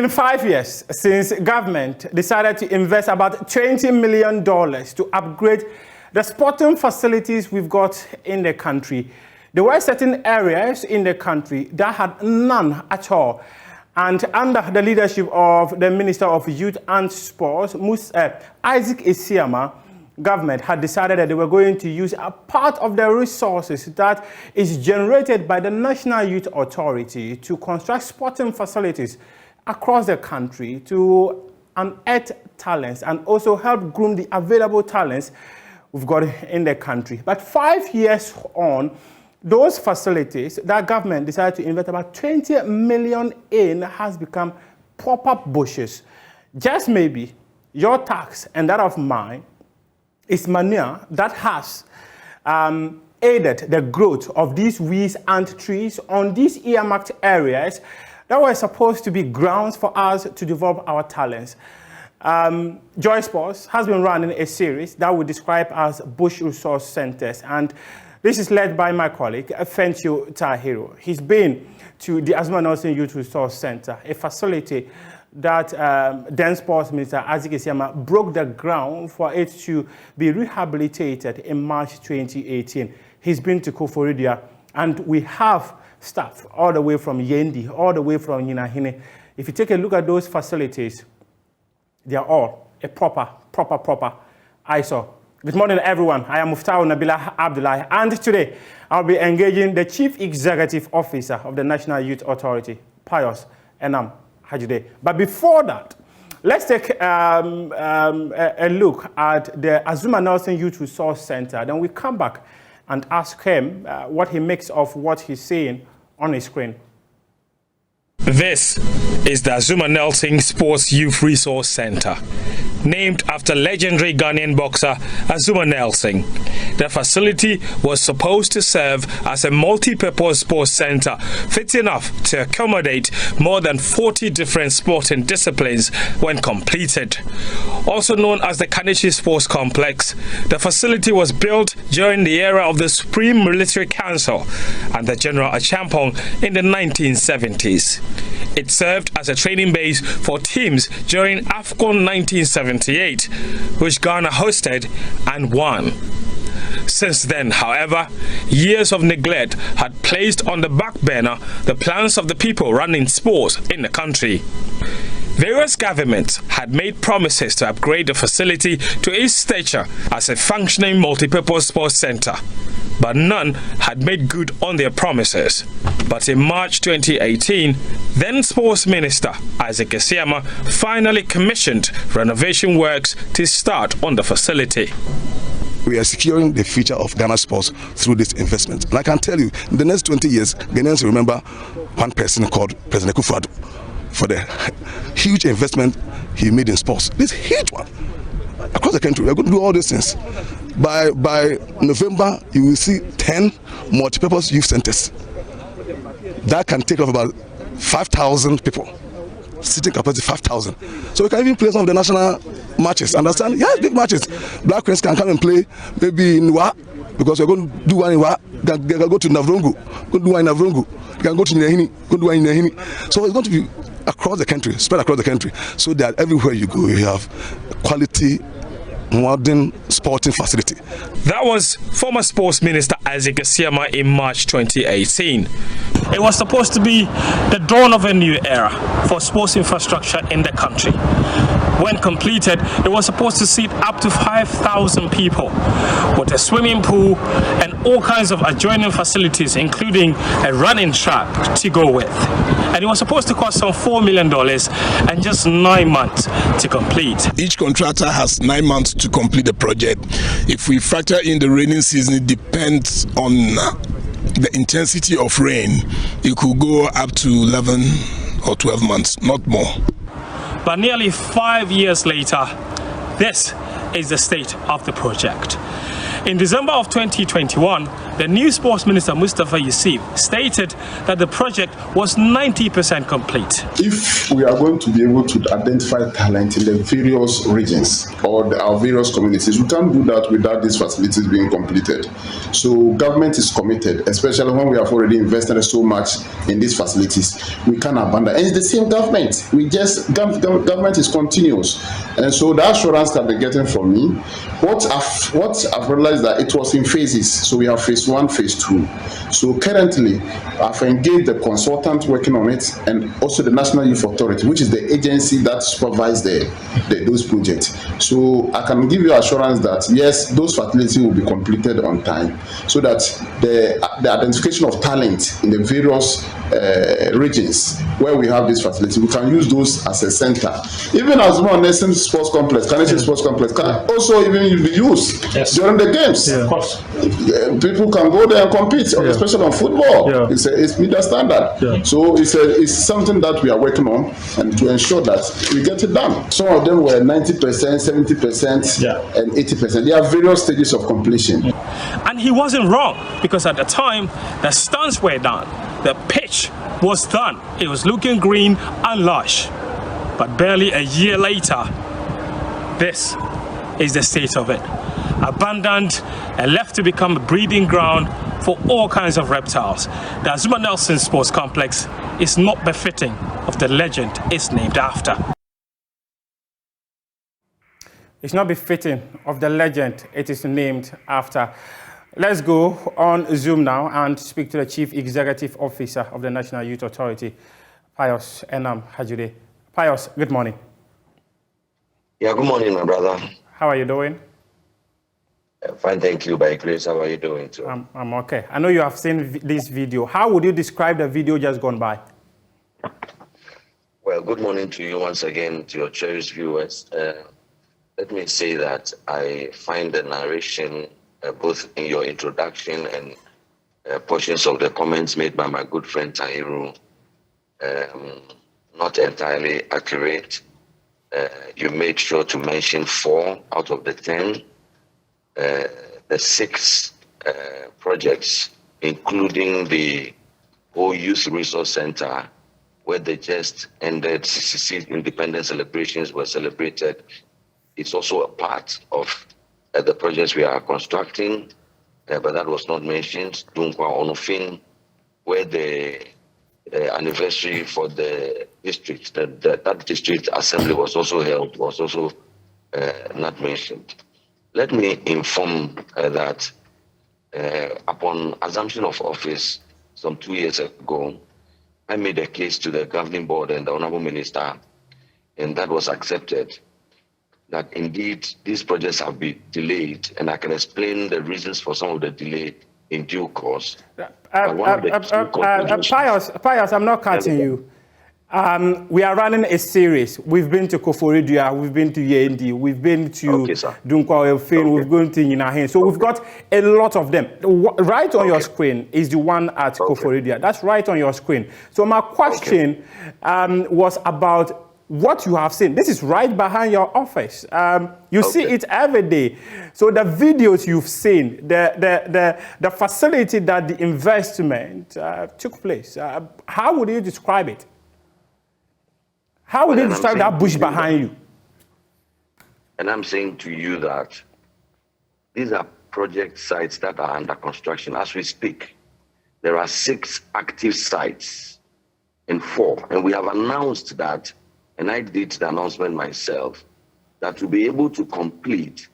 been 5 years since government decided to invest about $20 million to upgrade the sporting facilities we've got in the country. There were certain areas in the country that had none at all. And under the leadership of the Minister of Youth and Sports, Isaac Azuma, government had decided that they were going to use a part of the resources that is generated by the National Youth Authority to construct sporting facilities across the country to unearth talents and also help groom the available talents we've got in the country. But 5 years on, those facilities that government decided to invest about 20 million in has become proper bushes. Just maybe your tax and that of mine is manure that has aided the growth of these weeds and trees on these earmarked areas that were supposed to be grounds for us to develop our talents. Joy Sports has been running a series that we describe as Bush Resource Centers, and this is led by my colleague, Fencio Tahiro. He's been to the Azuma Nelson Youth Resource Center, a facility that then Sports Minister Isaac Azuma broke the ground for it to be rehabilitated in March 2018. He's been to Koforidua, and we have staff all the way from Yendi, all the way from Yinahine. If you take a look at those facilities, they are all a proper ISO. Good morning, everyone. I am Muftau Nabila Abdullahi, and today I'll be engaging the Chief Executive Officer of the National Youth Authority, Pius Enam Hajide. But before that, let's take a look at the Azuma Nelson Youth Resource Center. Then we come back and ask him what he makes of what he's seeing on his screen. This is the Azuma Nelson Sports Youth Resource Center, named after legendary Ghanaian boxer Azuma Nelson. The facility was supposed to serve as a multi-purpose sports center fit enough to accommodate more than 40 different sporting disciplines when completed. Also known as the Kanichi Sports Complex, the facility was built during the era of the Supreme Military Council and the General Achampong in the 1970s. It served as a training base for teams during AFCON 1978, which Ghana hosted and won. Since then, however, years of neglect had placed on the back burner the plans of the people running sports in the country. Various governments had made promises to upgrade the facility to its stature as a functioning multipurpose sports center, but none had made good on their promises. But in March 2018, then Sports Minister Isaac Azuma finally commissioned renovation works to start on the facility. We are securing the future of Ghana sports through this investment. And I can tell you, in the next 20 years, Ghanaians will remember one person called President Kufuor for the huge investment he made in sports. This huge one. Across the country, we are going to do all these things. By November, you will see 10 multipurpose youth centers. That can take off about 5,000 people. Sitting capacity 5,000. So we can even play some of the national matches. Understand? Yes, big matches. Black Queens can come and play maybe in Wa, because we're going to do one in Wa. They can go to Navrongo. Go do one in Navrongo. They can go to Nehini. Go do one in Nehini. So it's going to be across the country, spread across the country, so that everywhere you go, you have quality, modern sporting facility. That was former Sports Minister Isaac Azuma in March 2018. It was supposed to be the dawn of a new era for sports infrastructure in the country. When completed, it was supposed to seat up to 5,000 people with a swimming pool and all kinds of adjoining facilities, including a running track to go with. And it was supposed to cost some $4 million and just 9 months to complete. Each contractor has 9 months to complete the project. If we factor in the rainy season, it depends on the intensity of rain. It could go up to 11 or 12 months, not more. But nearly 5 years later, this is the state of the project. In December of 2021, The new sports minister, Mustafa Yusuf, stated that the project was 90% complete. If we are going to be able to identify talent in the various regions or our various communities, we can't do that without these facilities being completed. So government is committed, especially when we have already invested so much in these facilities. We can't abandon. And it's the same government. Government is continuous. And so the assurance that they're getting from me, what I've realized that it was in phases. So we have phase 1, phase 2. So currently, I've engaged the consultant working on it and also the National Youth Authority, which is the agency that supervises those projects. So I can give you assurance that yes, those facilities will be completed on time, so that the identification of talent in the various regions where we have this facility, we can use those as a center. Even Azuma Nelson Sports Complex, Carnation Sports Complex, can also even be used during the games. Of course. People can go there and compete, especially on football. It's media standard. So it's something that we are working on, and to ensure that we get it done. Some of them were 90%, 70%, and 80%. There are various stages of completion. And he wasn't wrong, because at the time, the stunts were done. The pitch was done. It was looking green and lush. But barely a year later, this is the state of it. Abandoned and left to become a breeding ground for all kinds of reptiles. The Azuma Nelson Sports Complex is not befitting of the legend it's named after. It's not befitting of the legend it is named after. Let's go on Zoom now and speak to the Chief Executive Officer of the National Youth Authority, Pius Enam Hajide. Pius, good morning. Yeah, good morning, my brother. How are you doing? Fine, thank you, by grace. How are you doing too? I'm okay. I know you have seen this video. How would you describe the video just gone by? Well, good morning to you once again, to your cherished viewers. Let me say that I find the narration, both in your introduction and portions of the comments made by my good friend Tahiru, not entirely accurate. You made sure to mention 4 out of the 10. The 6 projects, including the whole Youth Resource Center, where they just ended 66th independence celebrations were celebrated. It's also a part of the projects we are constructing, but that was not mentioned. Dunkwa Onofin, where the anniversary for the district, that district assembly was also held, was also not mentioned. Let me inform that upon assumption of office some 2 years ago, I made a case to the governing board and the Honorable Minister, and that was accepted, that indeed these projects have been delayed, and I can explain the reasons for some of the delay in due course. Pius, I'm not cutting you. We are running a series. We've been to Koforidua, we've been to Yendi, we've been to Dunkwa Elfin, we've been to Ninahen. So we've got a lot of them. Right on your screen is the one at Koforidua. That's right on your screen. So my question was about what you have seen. This is right behind your office. You see it every day. So the videos you've seen, the facility that the investment took place, how would you describe it? How would you describe that bush behind you? And I'm saying to you that these are project sites that are under construction as we speak. There are 6 active sites and 4. And we have announced that, and I did the announcement myself, that to be able to complete,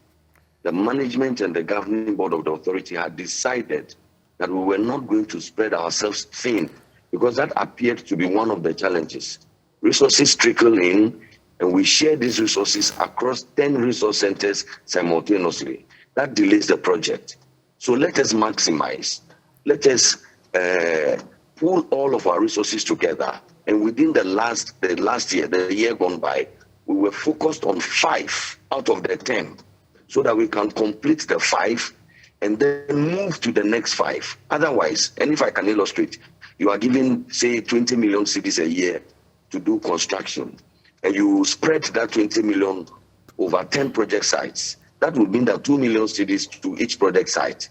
the management and the governing board of the authority had decided that we were not going to spread ourselves thin, because that appeared to be one of the challenges. Resources trickle in, and we share these resources across 10 resource centers simultaneously. That delays the project. So let us maximize. Let us pull all of our resources together. And within the last year, the year gone by, we were focused on 5 out of the 10, so that we can complete the 5 and then move to the next 5. Otherwise, and if I can illustrate, you are giving, say, 20 million cedis a year to do construction, and you spread that 20 million over 10 project sites. That would mean that 2 million cedis to each project site.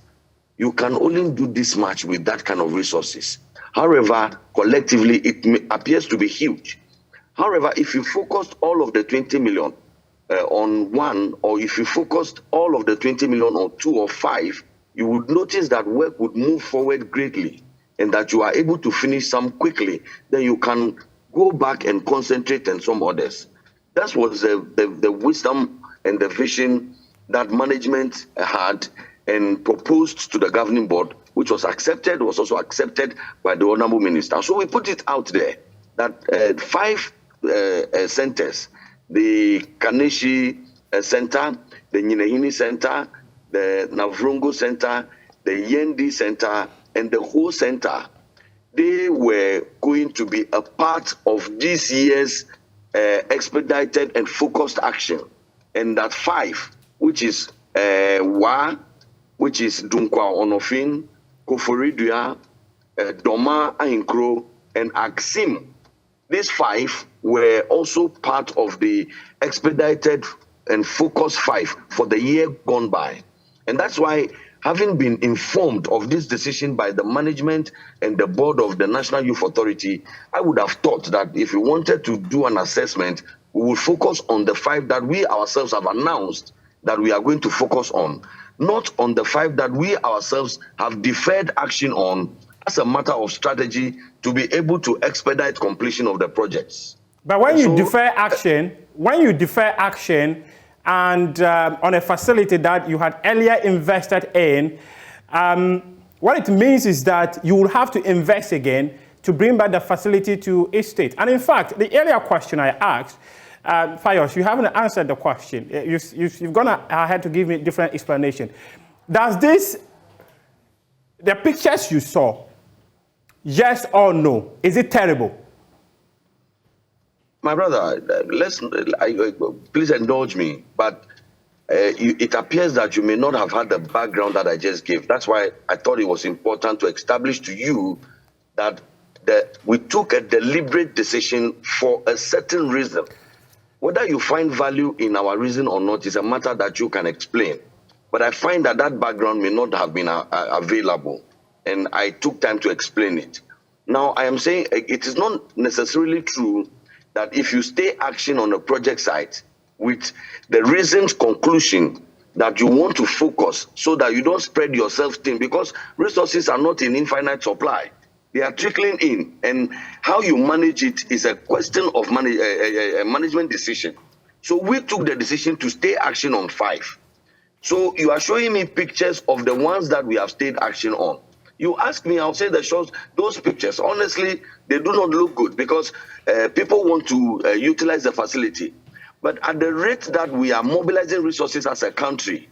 You can only do this much with that kind of resources. However, collectively, it appears to be huge. However, if you focused all of the 20 million on one, or if you focused all of the 20 million on 2 or 5, you would notice that work would move forward greatly and that you are able to finish some quickly. Then you can go back and concentrate on some others. That was the wisdom and the vision that management had and proposed to the governing board, which was also accepted by the Honorable Minister. So we put it out there that 5 centers, the Kaneshi Center, the Nyinehini Center, the Navrungo Center, the Yendi Center, and the whole center, they were going to be a part of this year's expedited and focused action. And that 5, which is Wa, which is Dunkwa Onofin, Koforidua, Doma Ahinkro, and Aksim. These 5 were also part of the expedited and focused 5 for the year gone by. And that's why, having been informed of this decision by the management and the board of the National Youth Authority, I would have thought that if we wanted to do an assessment, we would focus on the 5 that we ourselves have announced that we are going to focus on, not on the 5 that we ourselves have deferred action on as a matter of strategy to be able to expedite completion of the projects. But when you defer action, and on a facility that you had earlier invested in, what it means is that you will have to invest again to bring back the facility to its state. And in fact, the earlier question I asked, Fayos, you haven't answered the question. You've gone ahead to give me a different explanation. Does the pictures you saw, yes or no, is it terrible? My brother, please indulge me, but it appears that you may not have had the background that I just gave. That's why I thought it was important to establish to you that we took a deliberate decision for a certain reason. Whether you find value in our reason or not is a matter that you can explain. But I find that background may not have been available, and I took time to explain it. Now, I am saying it is not necessarily true that if you stay action on a project site with the reasoned conclusion that you want to focus so that you don't spread yourself thin, because resources are not in infinite supply. They are trickling in, and how you manage it is a question of management decision. So we took the decision to stay action on 5. So you are showing me pictures of the ones that we have stayed action on. You ask me, I'll say those pictures, honestly, they do not look good because people want to utilize the facility. But at the rate that we are mobilizing resources as a country,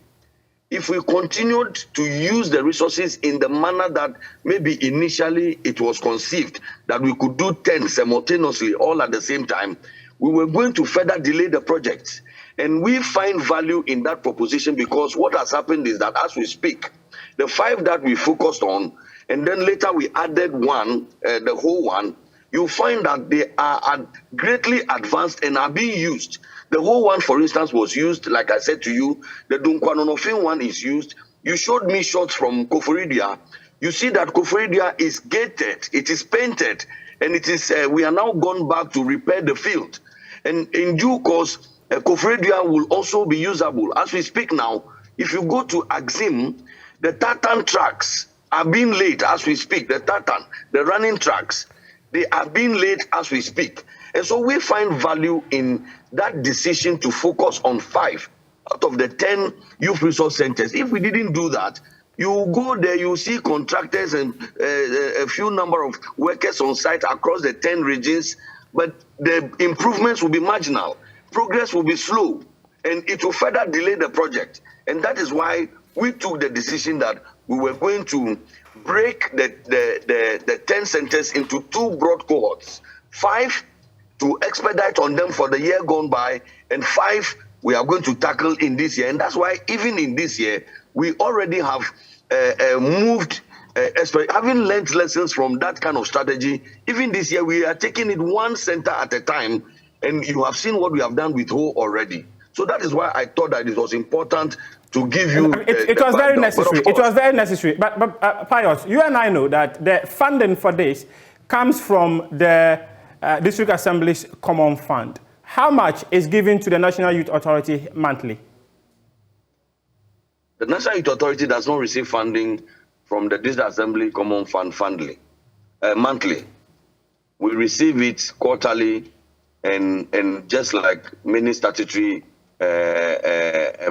if we continued to use the resources in the manner that maybe initially it was conceived, that we could do 10 simultaneously all at the same time, we were going to further delay the project. And we find value in that proposition because what has happened is that as we speak, the 5 that we focused on, and then later we added 1, the whole one, you find that they are greatly advanced and are being used. The whole one, for instance, was used, like I said to you, the Dunkwanonofin one is used. You showed me shots from Koforidua. You see that Koforidua is gated, it is painted, and it is. We are now gone back to repair the field. And in due course, Koforidua will also be usable. As we speak now, if you go to Axim, the tartan tracks are being laid as we speak. The running tracks, they are being laid as we speak. And so we find value in that decision to focus on 5 out of the 10 youth resource centers. If we didn't do that, you go there, you see contractors and a few number of workers on site across the 10 regions, but the improvements will be marginal. Progress will be slow, and it will further delay the project. And that is why we took the decision that we were going to break the 10 centers into 2 broad cohorts. 5 to expedite on them for the year gone by, and 5 we are going to tackle in this year. And that's why even in this year, we already have moved, having learned lessons from that kind of strategy. Even this year, we are taking it 1 center at a time, and you have seen what we have done with Ho already. So that is why I thought that it was important to give you. It was very necessary. It was very necessary. But Pius, you and I know that the funding for this comes from the District Assembly's Common Fund. How much is given to the National Youth Authority monthly? The National Youth Authority does not receive funding from the District Assembly Common Fund monthly. We receive it quarterly, and just like many statutory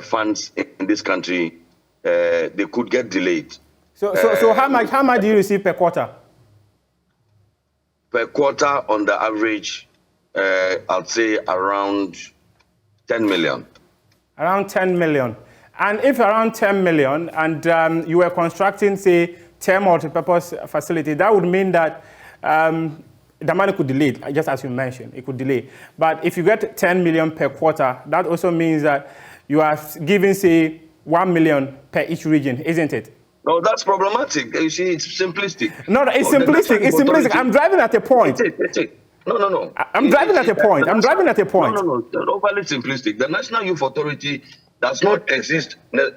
funds in this country, they could get delayed. So how much do you receive per quarter? Per quarter, on the average, I'd say around 10 million. Around 10 million. And if around 10 million and you were constructing, say, 10 multi-purpose facilities, that would mean that the money could delay, just as you mentioned, it could delay. But if you get 10 million per quarter, that also means that you are giving, say, 1 million per each region, isn't it? No, that's problematic. You see, it's simplistic. No, it's simplistic. It's simplistic. I'm driving at a point. No. I'm driving at a point. No. Overly simplistic. The National Youth Authority does not exist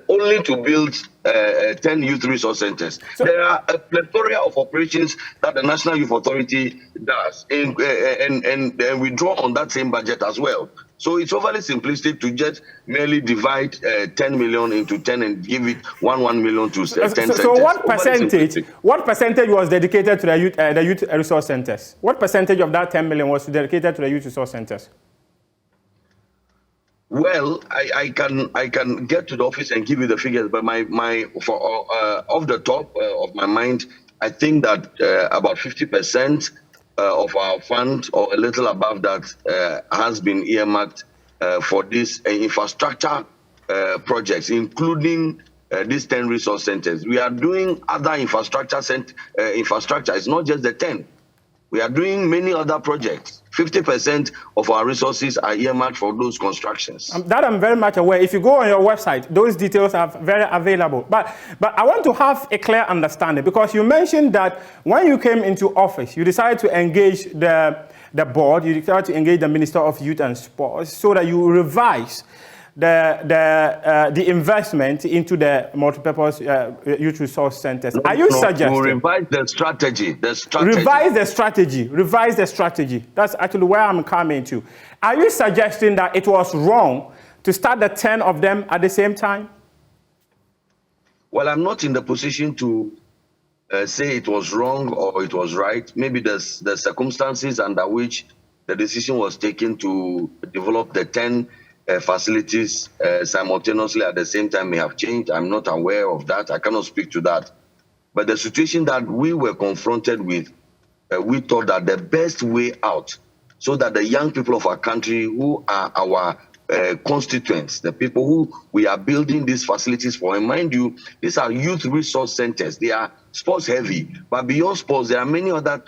only to build 10 youth resource centers. So, there are a plethora of operations that the National Youth Authority does, and we draw on that same budget as well. So it's overly simplistic to just merely divide 10 million into 10 and give it 1 million to 10 centers. So what percentage was dedicated to the youth resource centers? What percentage of that 10 million was dedicated to the youth resource centers? Well, I can get to the office and give you the figures, but off the top of my mind, I think that about 50% of our fund, or a little above that, has been earmarked for these infrastructure projects, including these 10 resource centers. We are doing other infrastructure. It's not just the 10. We are doing many other projects. 50% of our resources are earmarked for those constructions. That I'm very much aware. If you go on your website, those details are very available. But I want to have a clear understanding, because you mentioned that when you came into office, you decided to engage the board, you decided to engage the Minister of Youth and Sports so that you revise the investment into the multipurpose youth resource centers. Are you suggesting to revise the strategy? Revise the strategy. That's actually where I'm coming to. Are you suggesting that it was wrong to start the 10 of them at the same time? Well, I'm not in the position to say it was wrong or it was right. Maybe the circumstances under which the decision was taken to develop the 10 facilities simultaneously at the same time may have changed. I'm not aware of that. I cannot speak to that. But the situation that we were confronted with, we thought that the best way out, so that the young people of our country who are our constituents, the people who we are building these facilities for, and mind you, these are youth resource centers. They are sports heavy, but beyond sports, there are many other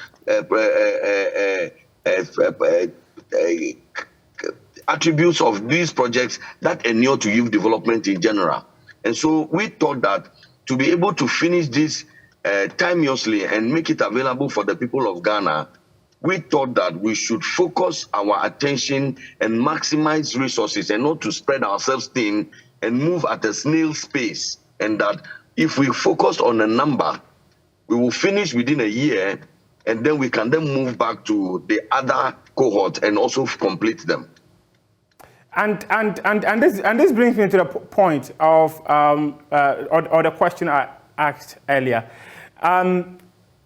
attributes of these projects that inure to youth development in general. And so we thought that to be able to finish this timeously and make it available for the people of Ghana, we thought that we should focus our attention and maximize resources, and not to spread ourselves thin and move at a snail's pace. And that if we focus on a number, we will finish within a year, and then we can then move back to the other cohort and also complete them. And this brings me to the point of or the question I asked earlier.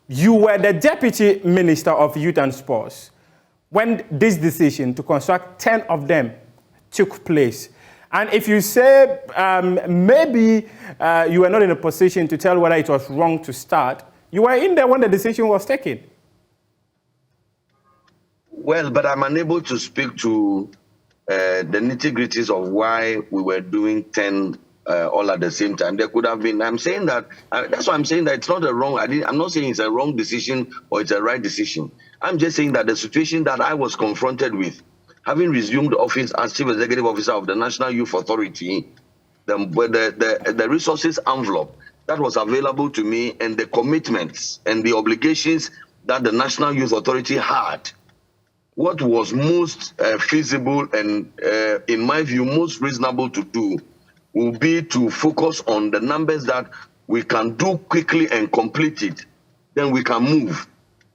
You were the Deputy Minister of Youth and Sports when this decision to construct 10 of them took place. And if you say maybe you were not in a position to tell whether it was wrong to start, you were in there when the decision was taken. Well, but I'm unable to speak to the nitty-gritties of why we were doing 10 all at the same time. There could have been, I'm saying that, that's why I'm saying that it's not a wrong, I'm not saying it's a wrong decision or it's a right decision. I'm just saying that the situation that I was confronted with, having resumed office as Chief Executive Officer of the National Youth Authority, the resources envelope that was available to me, and the commitments and the obligations that the National Youth Authority had what was most feasible and, in my view, most reasonable to do will be to focus on the numbers that we can do quickly and complete it. Then we can move.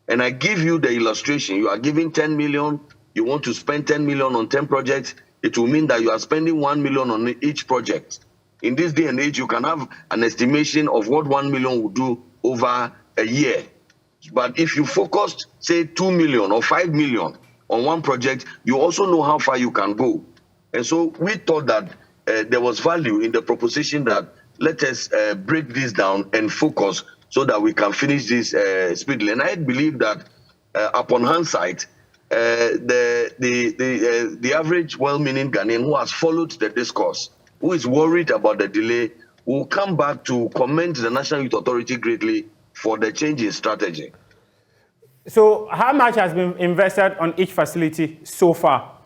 And I give you the illustration. You are giving 10 million. You want to spend 10 million on 10 projects. It will mean that you are spending 1 million on each project. In this day and age, you can have an estimation of what 1 million will do over a year. But if you focused, say, 2 million or 5 million on one project, you also know how far you can go. And so we thought that there was value in the proposition that let us break this down and focus so that we can finish this speedily. And I believe that upon hindsight, the average well-meaning Ghanaian who has followed the discourse, who is worried about the delay, will come back to commend the National Youth Authority greatly for the change in strategy. So how much has been invested on each facility so far?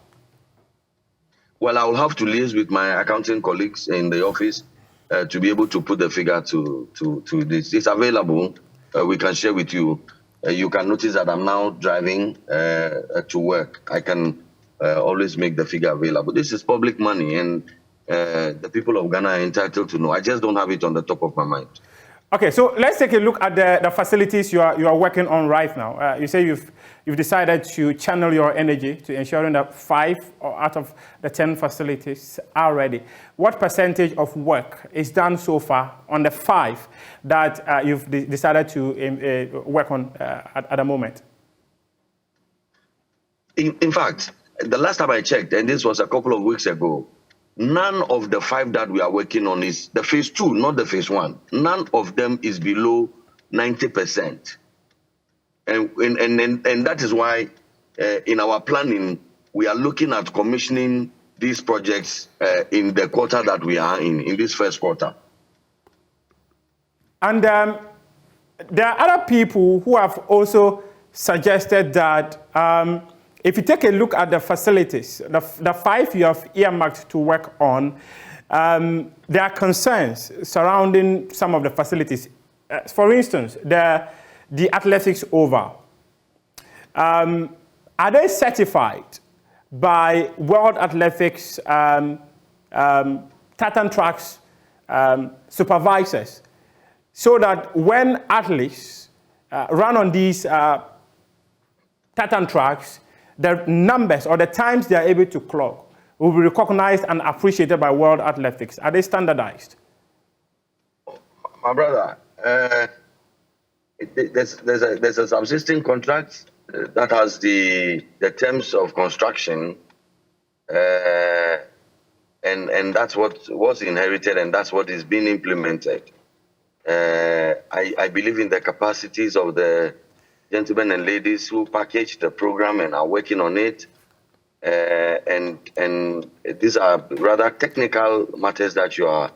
Well, I will have to liaise with my accounting colleagues in the office to be able to put the figure to this. It's available. We can share with you. You can notice that I'm now driving to work. I can always make the figure available. This is public money, and the people of Ghana are entitled to know. I just don't have it on the top of my mind. Okay, so let's take a look at the facilities you are working on right now. You say you've decided to channel your energy to ensuring that 5 out of the 10 facilities are ready. What percentage of work is done so far on the 5 that you've decided to work on at the moment? In fact, the last time I checked, and this was a couple of weeks ago, none of the 5 that we are working on is the phase 2, not the phase 1. None of them is below 90%. And that is why in our planning, we are looking at commissioning these projects in the quarter that we are in this first quarter. And there are other people who have also suggested that if you take a look at the facilities, the 5 you have earmarked to work on, there are concerns surrounding some of the facilities. For instance, the athletics oval. Are they certified by World Athletics tartan tracks supervisors so that when athletes run on these tartan tracks, the numbers or the times they are able to clock will be recognized and appreciated by World Athletics? Are they standardized? My brother, there's a subsisting contract that has the terms of construction, and that's what was inherited, and that's what is being implemented. I believe in the capacities of the gentlemen and ladies who packaged the program and are working on it. And these are rather technical matters that you are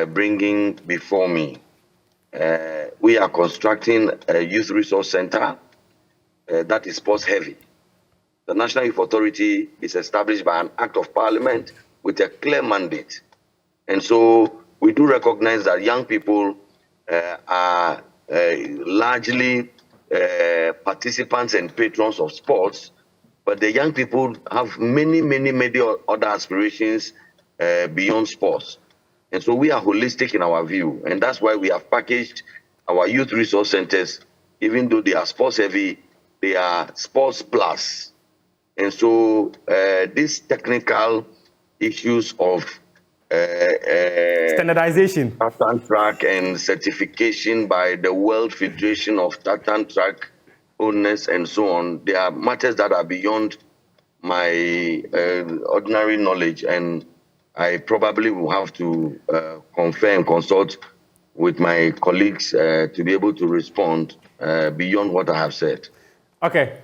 bringing before me. We are constructing a youth resource center that is sports heavy. The National Youth Authority is established by an act of parliament with a clear mandate. And so we do recognize that young people are largely participants and patrons of sports, but the young people have many other aspirations beyond sports. And so we are holistic in our view, and that's why we have packaged our youth resource centers. Even though they are sports heavy, they are sports plus. And so these technical issues of standardization, tartan track and certification by the World Federation of Tartan Track Owners and so on, they are matters that are beyond my ordinary knowledge, and I probably will have to confer and consult with my colleagues to be able to respond beyond what I have said. Okay.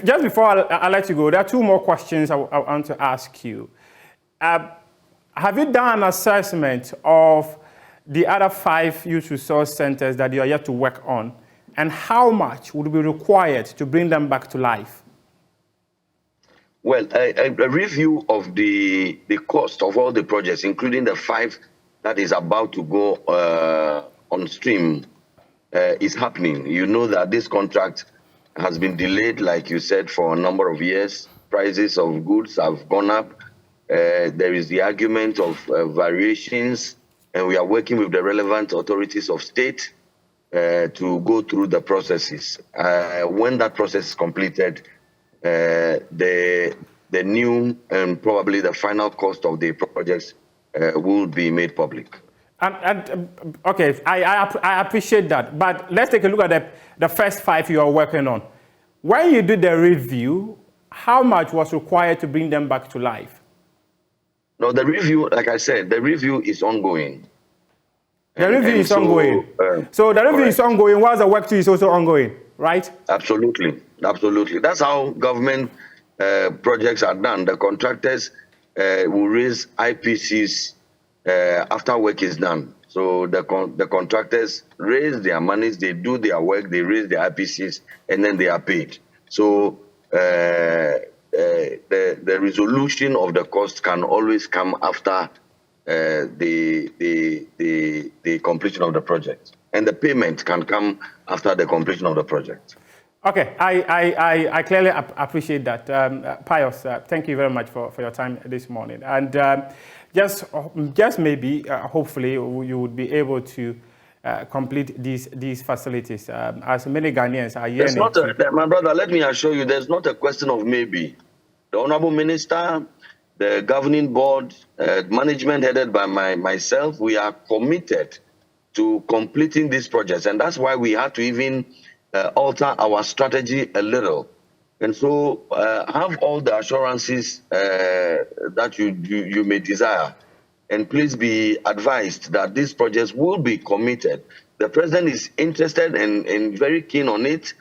Just before I let you go, there are 2 more questions I want to ask you. Have you done an assessment of the other 5 youth resource centers that you are yet to work on, and how much would be required to bring them back to life? Well, a review of the cost of all the projects, including the 5 that is about to go on stream, is happening. You know that this contract has been delayed, like you said, for a number of years. Prices of goods have gone up. There is the argument of variations, and we are working with the relevant authorities of state to go through the processes. When that process is completed, the new and probably the final cost of the projects will be made public. Okay, I appreciate that, but let's take a look at the first 5 you are working on. When you did the review, how much was required to bring them back to life? No, the review, like I said, the review is ongoing. The review is ongoing. So the review is ongoing while the work too is also ongoing, right? Absolutely, absolutely. That's how government projects are done. The contractors will raise IPCs after work is done. So the contractors raise their monies, they do their work, they raise their IPCs, and then they are paid. So the resolution of the cost can always come after the completion of the project, and the payment can come after the completion of the project. Okay, I clearly appreciate that. Pius, thank you very much for your time this morning. And just maybe, hopefully, you would be able to complete these facilities. As many Ghanaians are yearning. My brother, let me assure you, there's not a question of maybe. The Honorable Minister, the governing board, management headed by myself, we are committed to completing these projects. And that's why we had to even alter our strategy a little. And so have all the assurances that you may desire. And please be advised that these projects will be committed. The president is interested and very keen on it.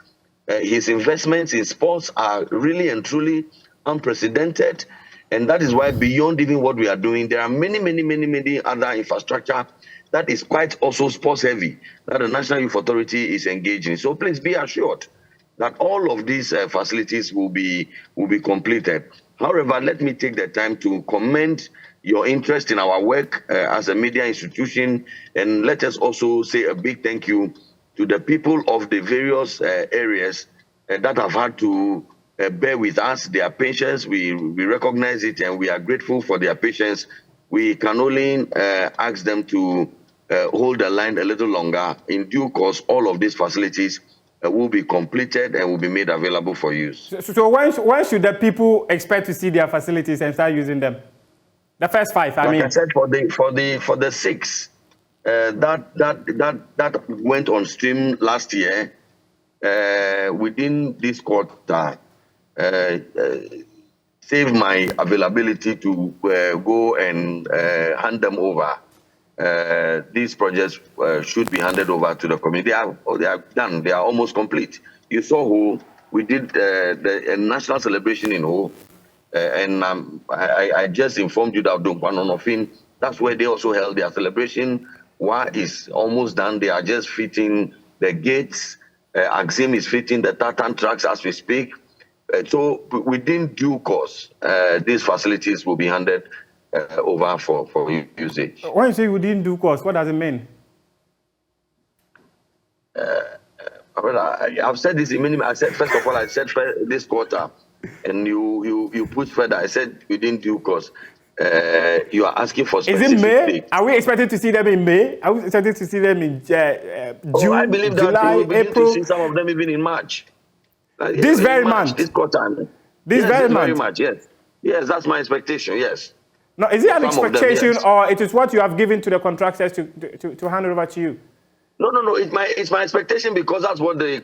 His investments in sports are really and truly unprecedented. And that is why beyond even what we are doing, there are many other infrastructure that is quite also sports heavy that the National Youth Authority is engaging. So please be assured that all of these facilities will be completed. However, let me take the time to commend your interest in our work as a media institution, and let us also say a big thank you to the people of the various areas that have had to bear with us, their patience. We recognize it and we are grateful for their patience. We can only ask them to hold the line a little longer. In due course, all of these facilities will be completed and will be made available for use. So when should the people expect to see their facilities and start using them? The first 5, I mean. Like I said, for the 6 that went on stream last year, within this quarter, save my availability to go and hand them over. These projects should be handed over to the community. They are done. They are almost complete. You saw Ho. We did the national celebration in Ho. And I just informed you that that's where they also held their celebration. Wa is almost done. They are just fitting the gates. Azim is fitting the tartan tracks as we speak. So within due course, these facilities will be handed over for usage. When you say within due course, what does it mean? I've said this in many. I said first of all, I said this quarter, and you put further. I said within due course. You are asking for specific. Is it May? Dates. Are we expected to see them in May? Are we expected to see them in June, I believe that July, we will begin April? to see some of them even in March. This very month. This quarter. This very month. Very much. Yes. Yes, that's my expectation. Yes. No, is it an expectation, yes. or it is what you have given to the contractors to hand over to you? No. It's my expectation because that's what the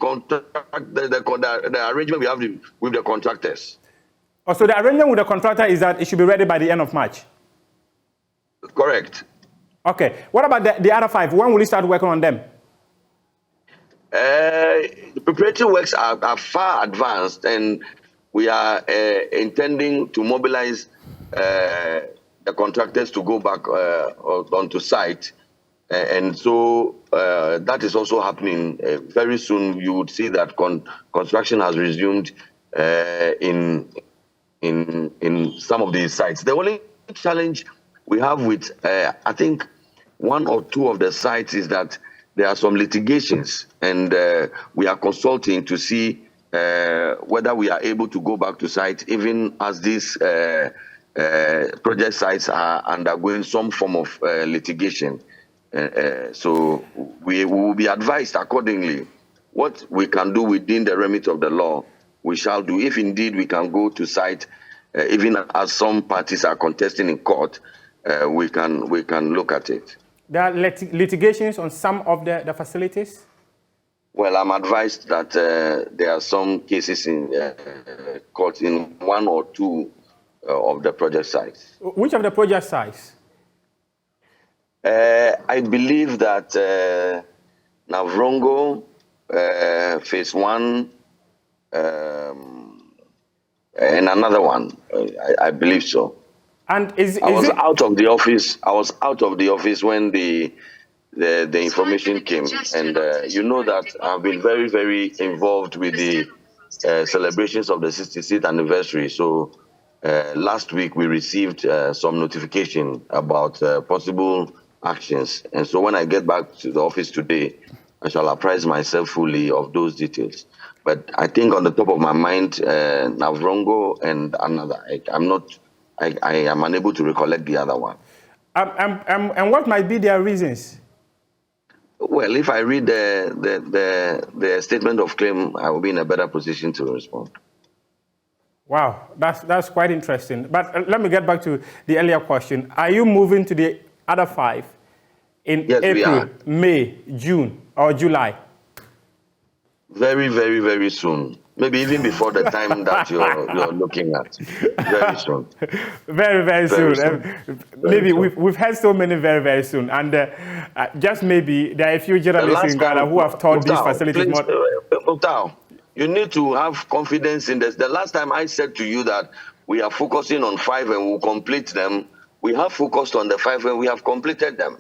arrangement we have with the contractors. Oh, so the arrangement with the contractor is that it should be ready by the end of March? Correct. Okay. What about the other 5? When will you start working on them? The preparatory works are far advanced, and we are intending to mobilize the contractors to go back onto site. And so that is also happening very soon. You would see that construction has resumed in some of these sites. The only challenge we have with, I think, 1 or 2 of the sites is that there are some litigations, and we are consulting to see whether we are able to go back to site, even as these project sites are undergoing some form of litigation. So we will be advised accordingly. What we can do within the remit of the law, we shall do. If indeed we can go to site, even as some parties are contesting in court, we can look at it. There are litigations on some of the facilities? Well, I'm advised that there are some cases in court in one or two of the project sites. Which of the project sites? I believe that Navrongo, phase 1, and another one. I believe so. And I was out of the office. I was out of the office when the information came, and you know that I've been very, very involved with the celebrations of the 66th anniversary. So last week we received some notification about possible actions, and so when I get back to the office today, I shall apprise myself fully of those details. But I think on the top of my mind, Navrongo and another, I am unable to recollect the other one. And what might be their reasons? Well, if I read the statement of claim, I will be in a better position to respond. Wow, that's quite interesting. But let me get back to the earlier question. Are you moving to the other 5 in April, May, June, or July? Very, very, very soon. Maybe even before the time that you're looking at. Very soon. Very, very soon. Maybe we've had so many very, very soon. And just maybe there are a few journalists in Ghana who have taught these facilities more. You need to have confidence in this. The last time I said to you that we are focusing on 5 and we'll complete them, we have focused on the 5 and we have completed them.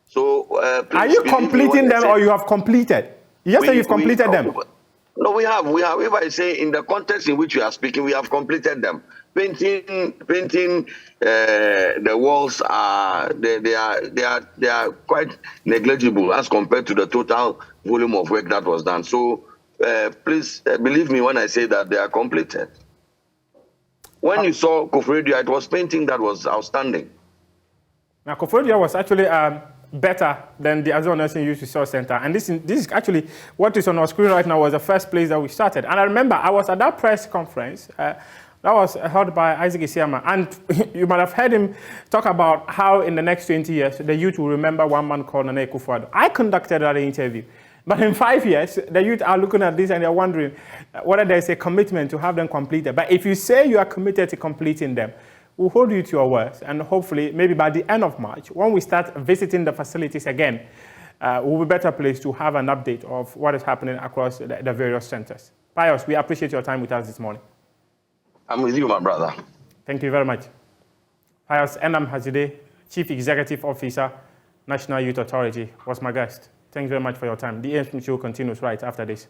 So are you completing them or you have completed? Yes, you've completed them. No, we have. If I say in the context in which we are speaking, we have completed them. Painting the walls they are quite negligible as compared to the total volume of work that was done. So please believe me when I say that they are completed. When you saw Koforidua, it was painting that was outstanding. Now, Koforidua was actually better than the Azuma Nelson Youth Resource Center. And this is actually what is on our screen right now was the first place that we started. And I remember I was at that press conference that was held by Isaac Isiama. And you might have heard him talk about how in the next 20 years, the youth will remember one man called Nana Akufo-Addo. I conducted that interview. But in 5 years, the youth are looking at this and they're wondering whether there's a commitment to have them completed. But if you say you are committed to completing them, we'll hold you to your words, and hopefully, maybe by the end of March, when we start visiting the facilities again, we'll be better placed to have an update of what is happening across the various centers. Pius, we appreciate your time with us this morning. I'm with you, my brother. Thank you very much. Pius Enam Hazide, Chief Executive Officer, National Youth Authority, was my guest. Thanks very much for your time. The AM show continues right after this.